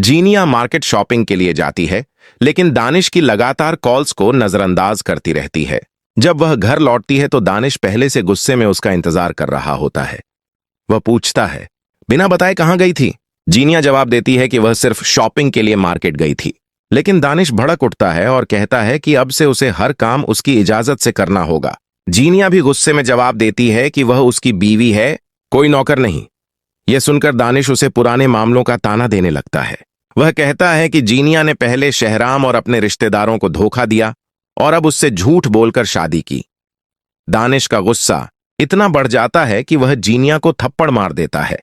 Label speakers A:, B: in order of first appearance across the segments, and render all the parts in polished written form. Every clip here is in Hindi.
A: जीनिया मार्केट शॉपिंग के लिए जाती है, लेकिन दानिश की लगातार कॉल्स को नजरअंदाज करती रहती है। जब वह घर लौटती है तो दानिश पहले से गुस्से में उसका इंतजार कर रहा होता है। वह पूछता है, बिना बताए कहाँ गई थी? जीनिया जवाब देती है कि वह सिर्फ शॉपिंग के लिए मार्केट गई थी। लेकिन दानिश भड़क उठता है और कहता है कि अब से उसे हर काम उसकी इजाजत से करना होगा। जीनिया भी गुस्से में जवाब देती है कि वह उसकी बीवी है, कोई नौकर नहीं। यह सुनकर दानिश उसे पुराने मामलों का ताना देने लगता है। वह कहता है कि जीनिया ने पहले शहराम और अपने रिश्तेदारों को धोखा दिया और अब उससे झूठ बोलकर शादी की। दानिश का गुस्सा इतना बढ़ जाता है कि वह जीनिया को थप्पड़ मार देता है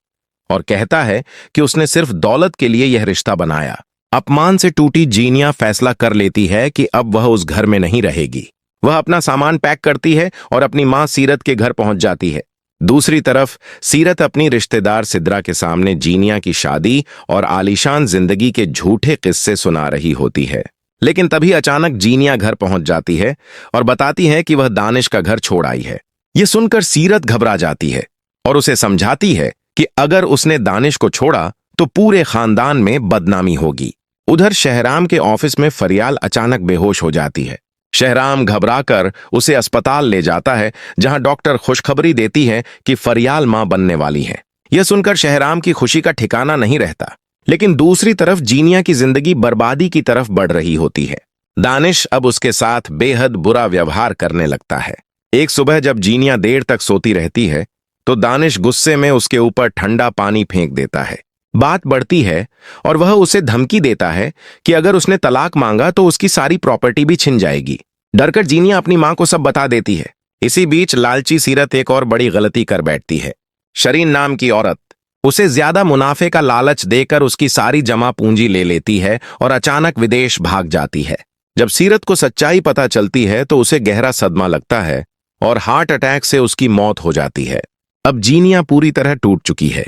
A: और कहता है कि उसने सिर्फ दौलत के लिए यह रिश्ता बनाया। अपमान से टूटी जीनिया फैसला कर लेती है कि अब वह उस घर में नहीं रहेगी। वह अपना सामान पैक करती है और अपनी मां सीरत के घर पहुंच जाती है। दूसरी तरफ सीरत अपनी रिश्तेदार सिद्रा के सामने जीनिया की शादी और आलीशान जिंदगी के झूठे किस्से सुना रही होती है। लेकिन तभी अचानक जीनिया घर पहुंच जाती है और बताती है कि वह दानिश का घर छोड़ आई है। यह सुनकर सीरत घबरा जाती है और उसे समझाती है कि अगर उसने दानिश को छोड़ा तो पूरे खानदान में बदनामी होगी। उधर शहराम के ऑफिस में फरियाल अचानक बेहोश हो जाती है। शहराम घबराकर उसे अस्पताल ले जाता है, जहां डॉक्टर खुशखबरी देती है कि फरियाल मां बनने वाली है। यह सुनकर शहराम की खुशी का ठिकाना नहीं रहता। लेकिन दूसरी तरफ जीनिया की जिंदगी बर्बादी की तरफ बढ़ रही होती है। दानिश अब उसके साथ बेहद बुरा व्यवहार करने लगता है। एक सुबह जब जीनिया देर तक सोती रहती है तो दानिश गुस्से में उसके ऊपर ठंडा पानी फेंक देता है। बात बढ़ती है और वह उसे धमकी देता है कि अगर उसने तलाक मांगा तो उसकी सारी प्रॉपर्टी भी छिन जाएगी। डरकर जीनिया अपनी मां को सब बता देती है। इसी बीच लालची सीरत एक और बड़ी गलती कर बैठती है। शरीन नाम की औरत उसे ज्यादा मुनाफे का लालच देकर उसकी सारी जमा पूंजी ले लेती है और अचानक विदेश भाग जाती है। जब सीरत को सच्चाई पता चलती है तो उसे गहरा सदमा लगता है और हार्ट अटैक से उसकी मौत हो जाती है। अब जीनिया पूरी तरह टूट चुकी है।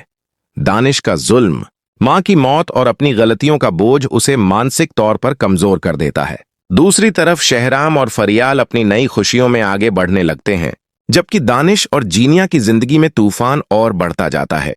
A: दानिश का जुल्म, मां की मौत और अपनी गलतियों का बोझ उसे मानसिक तौर पर कमजोर कर देता है। दूसरी तरफ शहराम और फरियाल अपनी नई खुशियों में आगे बढ़ने लगते हैं, जबकि दानिश और जीनिया की जिंदगी में तूफान और बढ़ता जाता है।